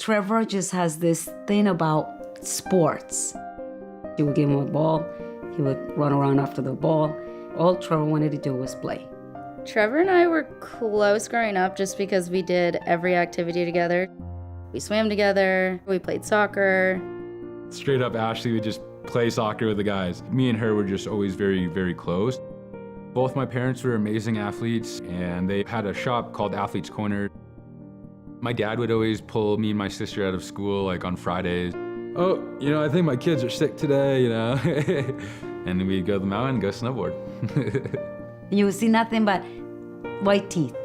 Trevor just has this thing about sports. You would give him a ball, he would run around after the ball. All Trevor wanted to do was play. Trevor and I were close growing up just because we did every activity together. We swam together, we played soccer. Straight up, Ashley would just play soccer with the guys. Me and her were just always very, very close. Both my parents were amazing athletes, and they had a shop called Athlete's Corner. My dad would always pull me and my sister out of school, like on Fridays. Oh, I think my kids are sick today, And then we'd go to the mountain and go snowboard. You would see nothing but white teeth.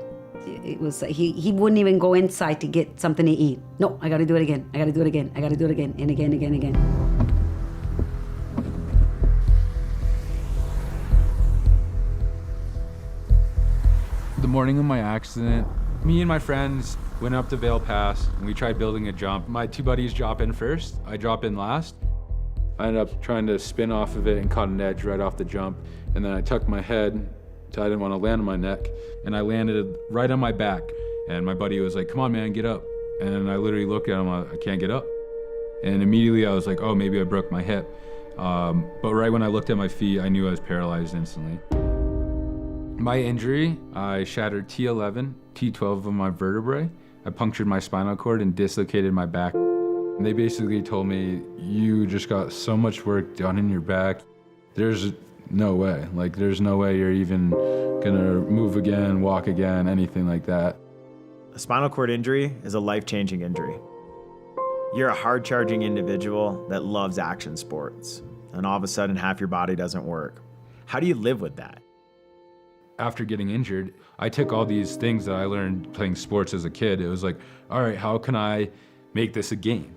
It was he wouldn't even go inside to get something to eat. No, I gotta do it again. I gotta do it again. I gotta do it again and again, again, again. The morning of my accident, me and my friends went up to Vail Pass and we tried building a jump. My two buddies drop in first, I drop in last. I ended up trying to spin off of it and caught an edge right off the jump. And then I tucked my head, so I didn't want to land on my neck. And I landed right on my back. And my buddy was like, come on, man, get up. And I literally looked at him, I can't get up. And immediately I was like, oh, maybe I broke my hip. But right when I looked at my feet, I knew I was paralyzed instantly. My injury, I shattered T11, T12 of my vertebrae. I punctured my spinal cord and dislocated my back. They basically told me, you just got so much work done in your back. There's no way. There's no way you're even gonna move again, walk again, anything like that. A spinal cord injury is a life-changing injury. You're a hard-charging individual that loves action sports, and all of a sudden half your body doesn't work. How do you live with that? After getting injured, I took all these things that I learned playing sports as a kid. It was like, all right, how can I make this a game?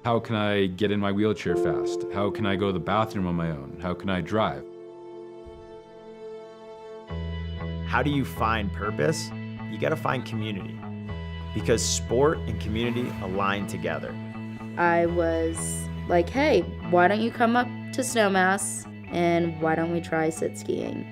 How can I get in my wheelchair fast? How can I go to the bathroom on my own? How can I drive? How do you find purpose? You gotta find community, because sport and community align together. I was like, hey, why don't you come up to Snowmass and why don't we try sit skiing?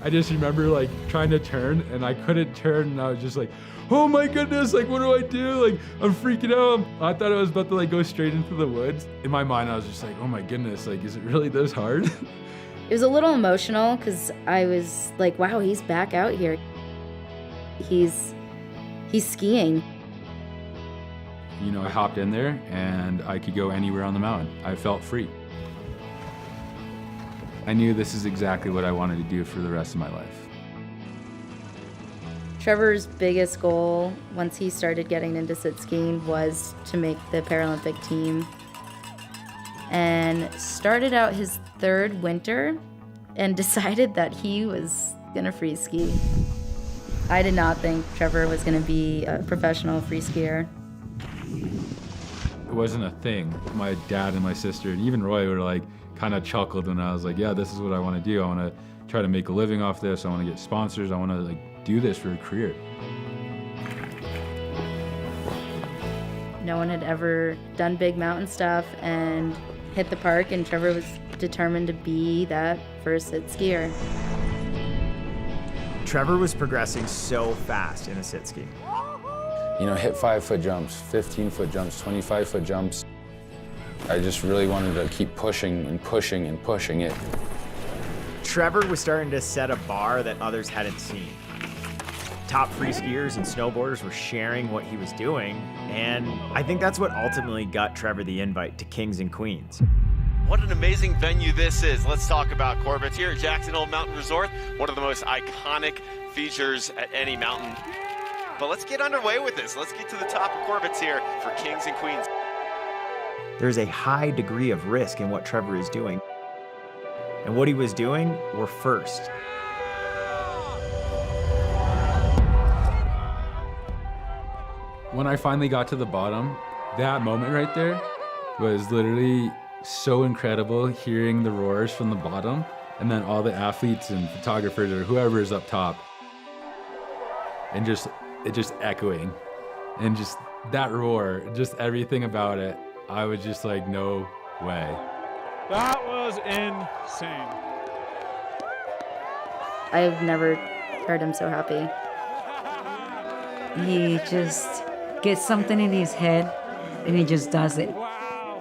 I just remember trying to turn and I couldn't turn and I was just like, oh my goodness, what do I do? I'm freaking out. I thought I was about to go straight into the woods. In my mind, I was just like, oh my goodness, is it really this hard? It was a little emotional because I was like, wow, he's back out here. He's skiing. I hopped in there and I could go anywhere on the mountain. I felt free. I knew this is exactly what I wanted to do for the rest of my life. Trevor's biggest goal once he started getting into sit skiing was to make the Paralympic team, and started out his third winter and decided that he was gonna free ski. I did not think Trevor was gonna be a professional free skier. It wasn't a thing. My dad and my sister and even Roy were kind of chuckled when I was like, yeah, this is what I want to do. I want to try to make a living off this. I want to get sponsors. I want to do this for a career. No one had ever done big mountain stuff and hit the park, and Trevor was determined to be that first sit skier. Trevor was progressing so fast in a sit ski. Hit 5-foot jumps, 15-foot jumps, 25-foot jumps. I just really wanted to keep pushing and pushing and pushing it. Trevor was starting to set a bar that others hadn't seen. Top free skiers and snowboarders were sharing what he was doing, and I think that's what ultimately got Trevor the invite to Kings and Queens. What an amazing venue this is. Let's talk about Corbett's here at Jackson Hole Mountain Resort, one of the most iconic features at any mountain. But let's get underway with this. Let's get to the top of Corbett's here for Kings and Queens. There's a high degree of risk in what Trevor is doing. And what he was doing were first. When I finally got to the bottom, that moment right there was literally so incredible, hearing the roars from the bottom and then all the athletes and photographers or whoever is up top and it just echoing and just that roar, just everything about it. I was just like, no way. That was insane. I've never heard him so happy. He just gets something in his head and he just does it. Wow.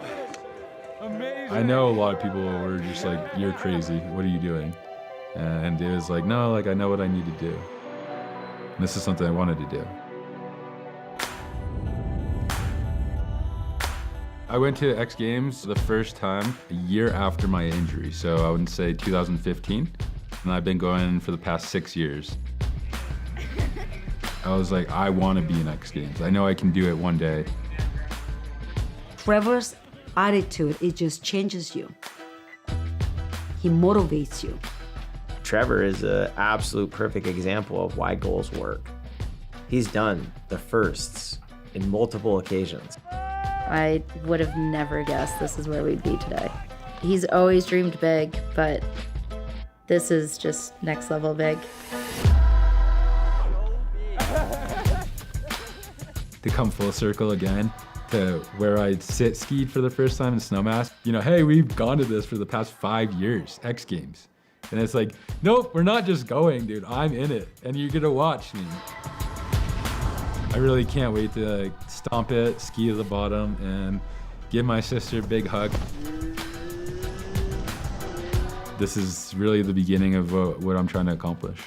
Amazing. I know a lot of people were just like, you're crazy, what are you doing? And it was like, no, like I know what I need to do. And this is something I wanted to do. I went to X Games the first time a year after my injury, so I would say 2015, and I've been going for the past 6 years. I was like, I want to be in X Games. I know I can do it one day. Trevor's attitude, it just changes you. He motivates you. Trevor is an absolute perfect example of why goals work. He's done the firsts in multiple occasions. I would have never guessed this is where we'd be today. He's always dreamed big, but this is just next level big. To come full circle again, to where I skied for the first time in Snowmass. You know, hey, we've gone to this for the past 5 years, X Games. And it's like, nope, we're not just going, dude, I'm in it, and you're gonna watch me. I really can't wait to stomp it, ski to the bottom, and give my sister a big hug. This is really the beginning of what I'm trying to accomplish.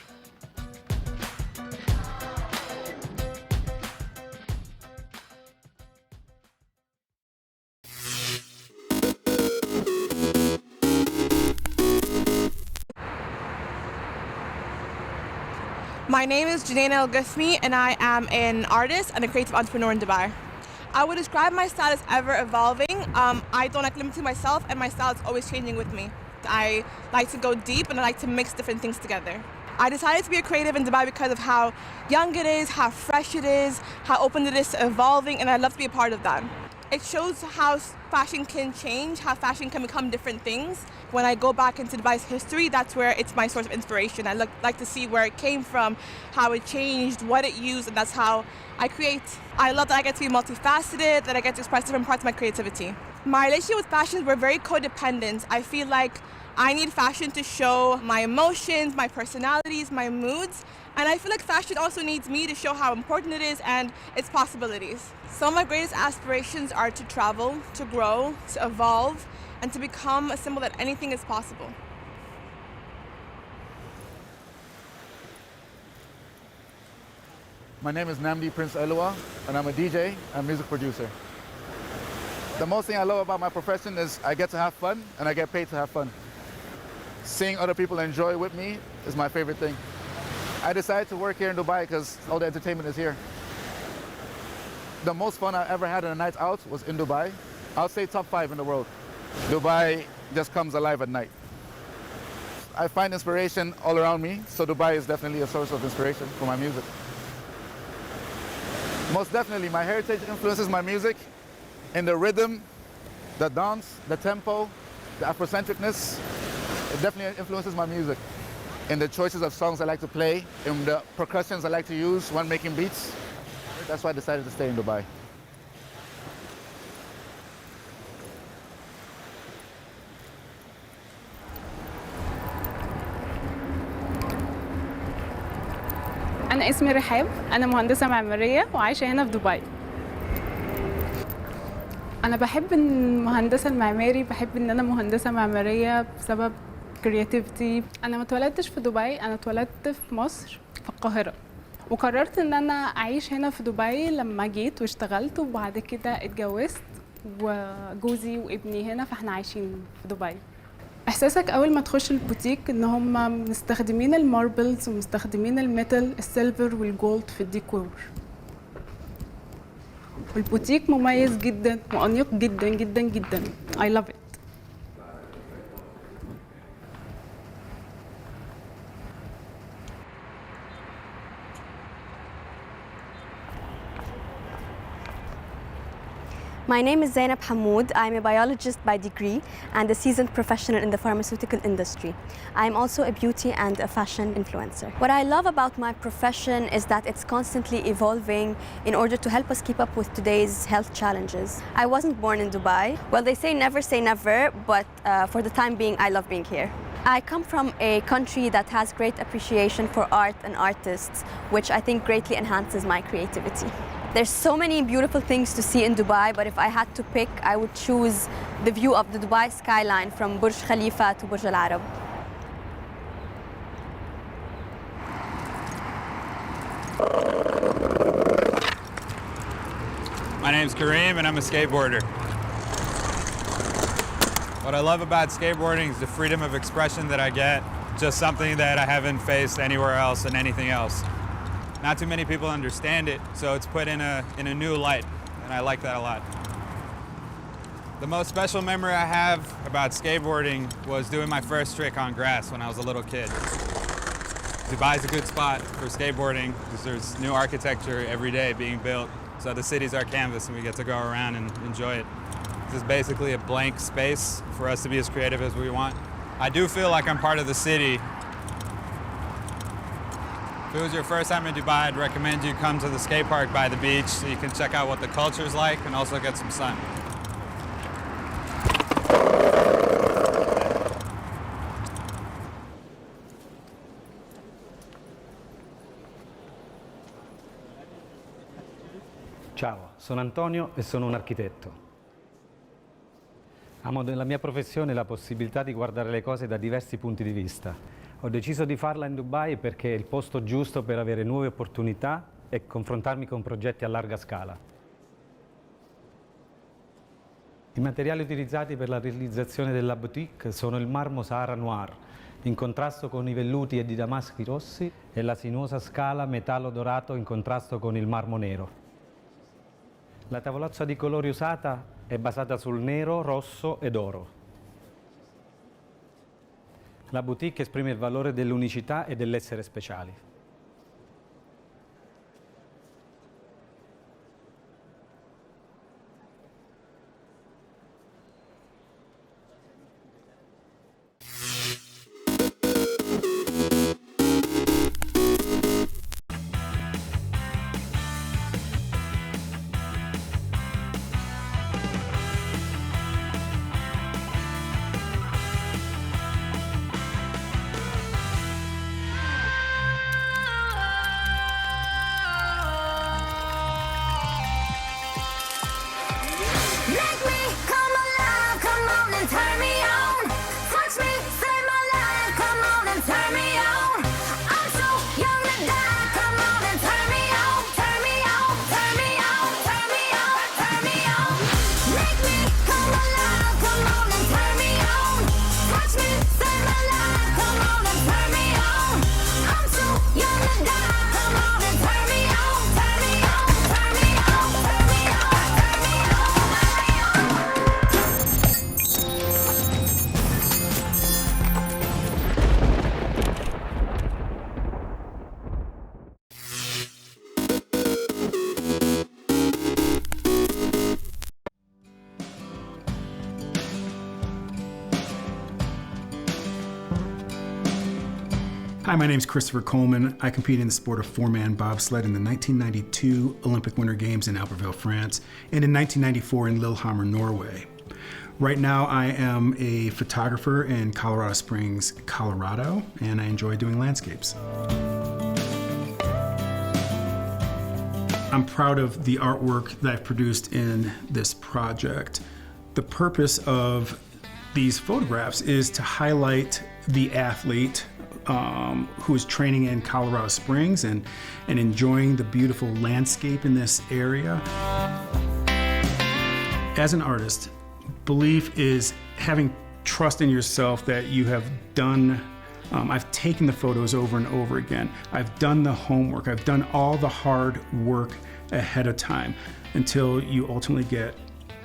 My name is Janaina El-Ghasmi, and I am an artist and a creative entrepreneur in Dubai. I would describe my style as ever evolving. I don't like limiting myself, and my style is always changing with me. I like to go deep, and I like to mix different things together. I decided to be a creative in Dubai because of how young it is, how fresh it is, how open it is to evolving, and I love to be a part of that. It shows how fashion can change, how fashion can become different things. When I go back into Dubai's history, that's where it's my source of inspiration. I like to see where it came from, how it changed, what it used, and that's how I create. I love that I get to be multifaceted, that I get to express different parts of my creativity. My relationship with fashion, we're very codependent. I feel like I need fashion to show my emotions, my personalities, my moods. And I feel like fashion also needs me to show how important it is and its possibilities. Some of my greatest aspirations are to travel, to grow, to evolve, and to become a symbol that anything is possible. My name is Namdi Prince Elua, and I'm a DJ and music producer. The most thing I love about my profession is I get to have fun, and I get paid to have fun. Seeing other people enjoy with me is my favorite thing. I decided to work here in Dubai because all the entertainment is here. The most fun I ever had on a night out was in Dubai. I'll say top 5 in the world. Dubai just comes alive at night. I find inspiration all around me, so Dubai is definitely a source of inspiration for my music. Most definitely, my heritage influences my music in the rhythm, the dance, the tempo, the Afrocentricness. It definitely influences my music. In the choices of songs I like to play, in the percussions I like to use when making beats. That's why I decided to stay in Dubai. أنا اسمي رحاب، أنا مهندسة معمارية وعايشة هنا في دبي. أنا بحب المهندسة المعماري، بحب إن أنا مهندسة معمارية بسبب creativity. أنا ما اتولدتش في دبي، أنا اتولدت في مصر في القاهرة. وقررت إن أنا أعيش هنا في دبي لما جيت واشتغلت وبعد كده اتجوزت وجوزي وابني هنا فاحنا عايشين في دبي. إحساسك أول ما تخش البوتيك إن هم مستخدمين الماربلز ومستخدمين الميتال السيلفر والجولد في الديكور. والبوتيك مميز جدا وأنيق جدا جدا جدا. I love it. My name is Zainab Hamoud. I'm a biologist by degree and a seasoned professional in the pharmaceutical industry. I'm also a beauty and a fashion influencer. What I love about my profession is that it's constantly evolving in order to help us keep up with today's health challenges. I wasn't born in Dubai. Well, they say never, but for the time being, I love being here. I come from a country that has great appreciation for art and artists, which I think greatly enhances my creativity. There's so many beautiful things to see in Dubai, but if I had to pick, I would choose the view of the Dubai skyline from Burj Khalifa to Burj Al Arab. My name's Kareem and I'm a skateboarder. What I love about skateboarding is the freedom of expression that I get, just something that I haven't faced anywhere else and anything else. Not too many people understand it, so it's put in a new light, and I like that a lot. The most special memory I have about skateboarding was doing my first trick on grass when I was a little kid. Dubai's a good spot for skateboarding because there's new architecture every day being built. So the city's our canvas and we get to go around and enjoy it. This is basically a blank space for us to be as creative as we want. I do feel like I'm part of the city. If it was your first time in Dubai, I'd recommend you come to the skate park by the beach so you can check out what the culture's like and also get some sun. Ciao, sono Antonio e sono un architetto. Amo nella mia professione la possibilità di guardare le cose da diversi punti di vista. Ho deciso di farla in Dubai perché è il posto giusto per avere nuove opportunità e confrontarmi con progetti a larga scala. I materiali utilizzati per la realizzazione della boutique sono il marmo Sahara Noir, in contrasto con i velluti e i damaschi rossi, e la sinuosa scala metallo dorato in contrasto con il marmo nero. La tavolozza di colori usata è basata sul nero, rosso ed oro. La boutique esprime il valore dell'unicità e dell'essere speciali. Hi, my name is Christopher Coleman. I competed in the sport of four-man bobsled in the 1992 Olympic Winter Games in Albertville, France, and in 1994 in Lillehammer, Norway. Right now, I am a photographer in Colorado Springs, Colorado, and I enjoy doing landscapes. I'm proud of the artwork that I've produced in this project. The purpose of these photographs is to highlight the athlete who is training in Colorado Springs and enjoying the beautiful landscape in this area. As an artist, belief is having trust in yourself that you have done, I've taken the photos over and over again. I've done the homework. I've done all the hard work ahead of time until you ultimately get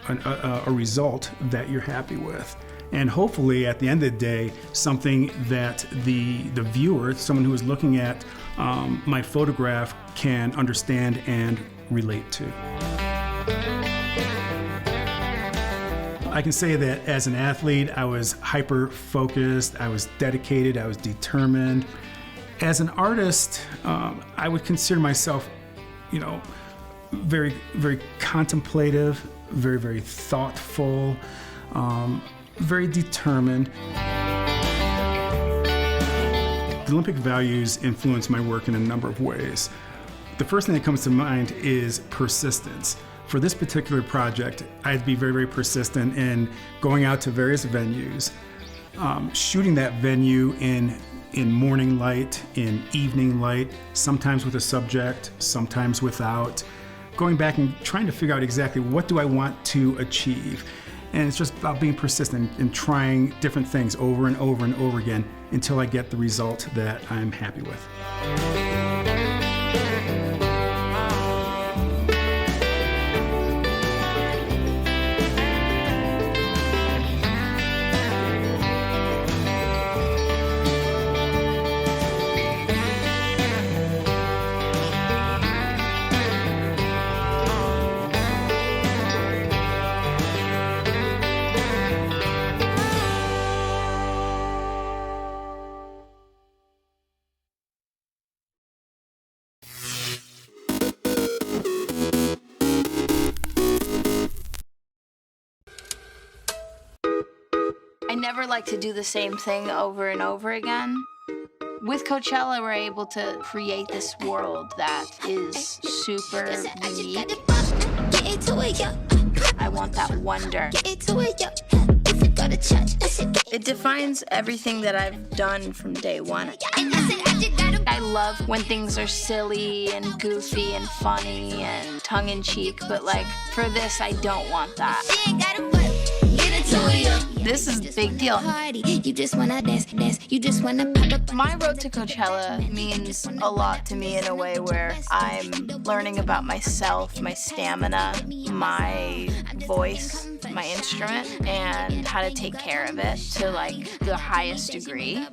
a result that you're happy with. And hopefully at the end of the day, something that the viewer, someone who is looking at my photograph, can understand and relate to. I can say that as an athlete, I was hyper-focused, I was dedicated, I was determined. As an artist, I would consider myself, very, very contemplative, very, very thoughtful, very determined. The Olympic values influence my work in a number of ways. The first thing that comes to mind is persistence. For this particular project, I had to be very, very persistent in going out to various venues, shooting that venue in morning light, in evening light, sometimes with a subject, sometimes without, going back and trying to figure out exactly what do I want to achieve. And it's just about being persistent and trying different things over and over and over again until I get the result that I'm happy with. I never like to do the same thing over and over again. With Coachella, we're able to create this world that is super unique. I want that wonder. It defines everything that I've done from day one. I love when things are silly and goofy and funny and tongue-in-cheek, but like, for this, I don't want that. This is a big deal. You just wanna dance, you just wanna pop up. My road to Coachella means a lot to me in a way where I'm learning about myself, my stamina, my voice, my instrument, and how to take care of it to like the highest degree.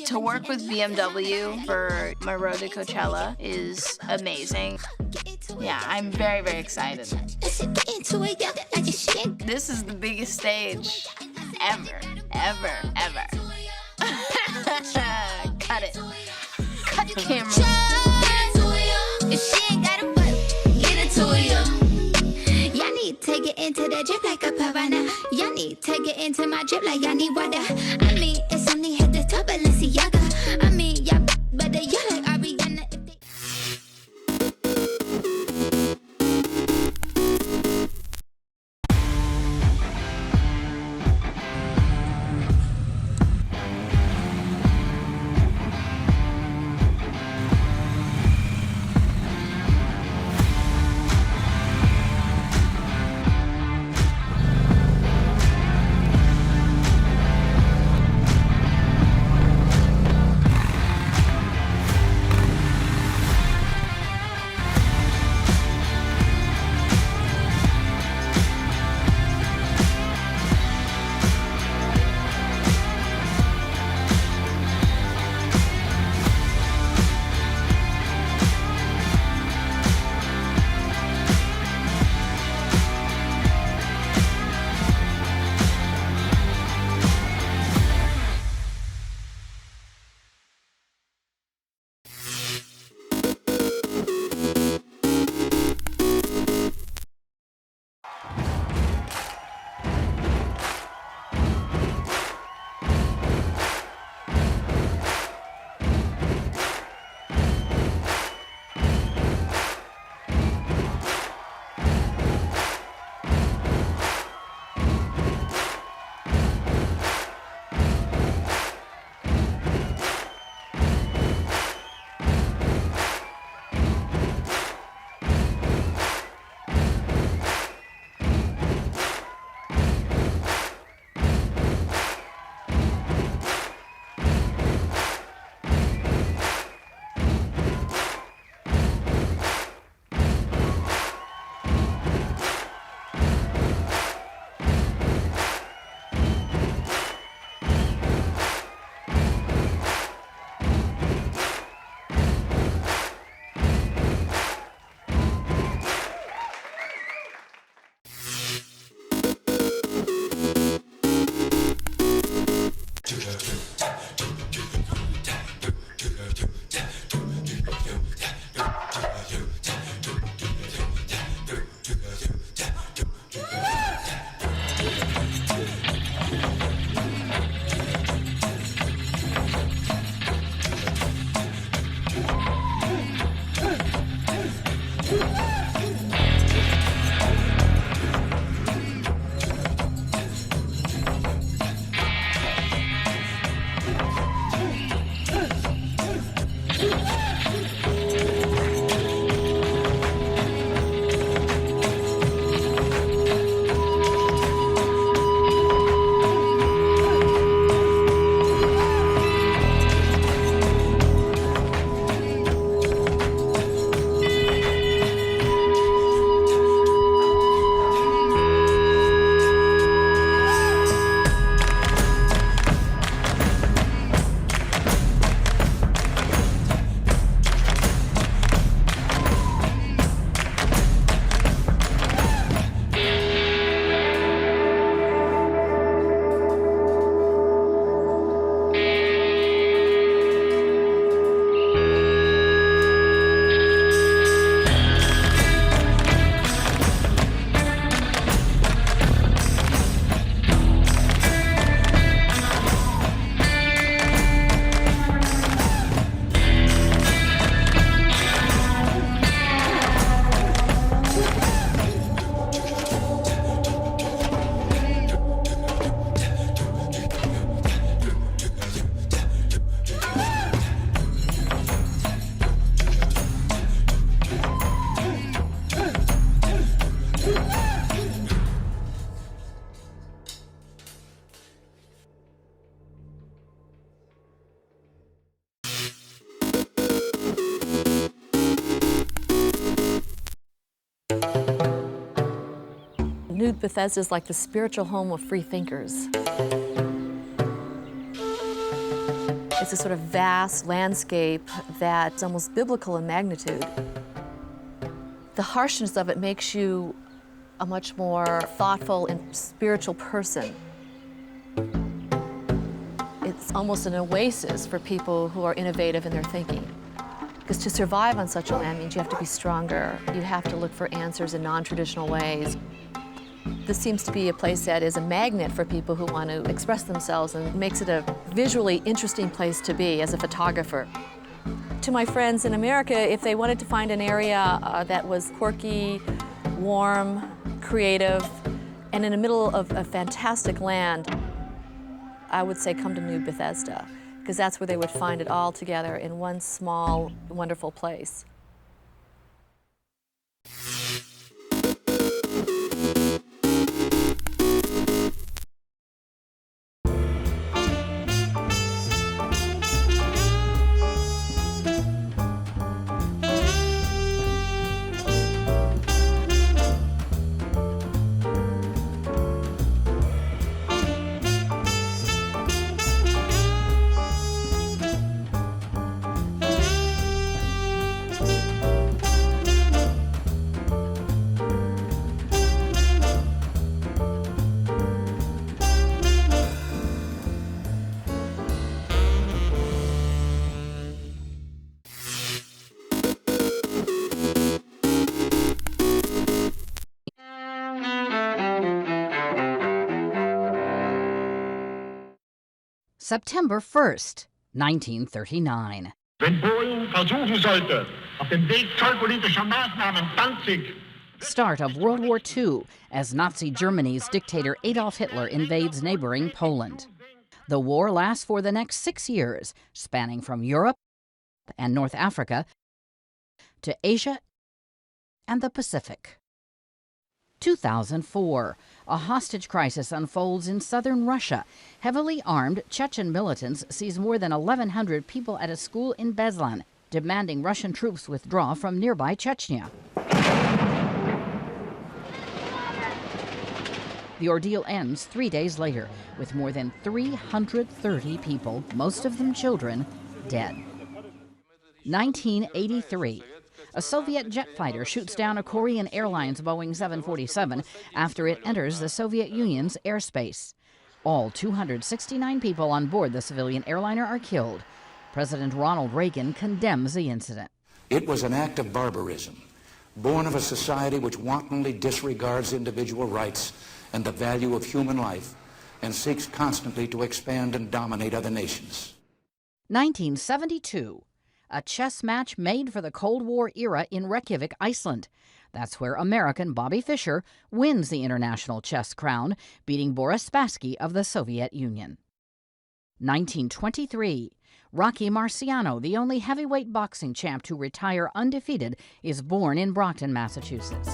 To work with BMW for my road to Coachella is amazing. Yeah, I'm very, very excited. This is the biggest stage ever, ever, ever. Cut it. Cut the camera. Y'all need to get into that drip like a pavana. Y'all need to get into my drip like y'all need water. I mean, it's only hit the top of Balenciaga. I mean, y'all better y'all like Ariana. Bethesda is like the spiritual home of free thinkers. It's a sort of vast landscape that's almost biblical in magnitude. The harshness of it makes you a much more thoughtful and spiritual person. It's almost an oasis for people who are innovative in their thinking. Because to survive on such a land means you have to be stronger. You have to look for answers in non-traditional ways. This seems to be a place that is a magnet for people who want to express themselves and makes it a visually interesting place to be as a photographer. To my friends in America, if they wanted to find an area that was quirky, warm, creative, and in the middle of a fantastic land, I would say come to New Bethesda, because that's where they would find it all together in one small, wonderful place. September 1st, 1939. Wenn Polen versuchen sollte, auf dem Weg zollpolitischer Maßnahmen Danzig. Start of World War II as Nazi Germany's dictator Adolf Hitler invades neighboring Poland. The war lasts for the next 6 years, spanning from Europe and North Africa to Asia and the Pacific. 2004. A hostage crisis unfolds in southern Russia. Heavily armed Chechen militants seize more than 1,100 people at a school in Beslan, demanding Russian troops withdraw from nearby Chechnya. The ordeal ends 3 days later, with more than 330 people, most of them children, dead. 1983. A Soviet jet fighter shoots down a Korean Airlines Boeing 747 after it enters the Soviet Union's airspace. All 269 people on board the civilian airliner are killed. President Ronald Reagan condemns the incident. It was an act of barbarism, born of a society which wantonly disregards individual rights and the value of human life and seeks constantly to expand and dominate other nations. 1972. A chess match made for the Cold War era in Reykjavik, Iceland. That's where American Bobby Fischer wins the international chess crown, beating Boris Spassky of the Soviet Union. 1923. Rocky Marciano, the only heavyweight boxing champ to retire undefeated, is born in Brockton, Massachusetts.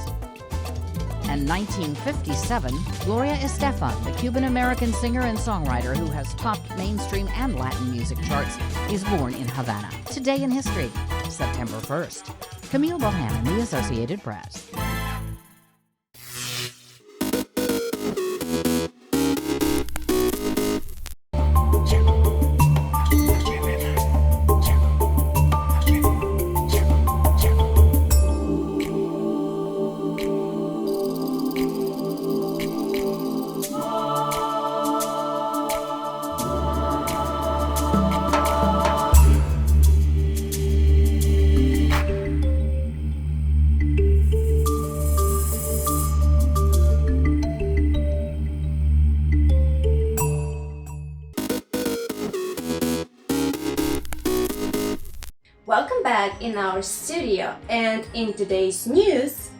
And 1957, Gloria Estefan, the Cuban-American singer and songwriter who has topped mainstream and Latin music charts, is born in Havana. Today in history, September 1st. Camille Bohannon, The Associated Press. Welcome back in our studio, and in today's news,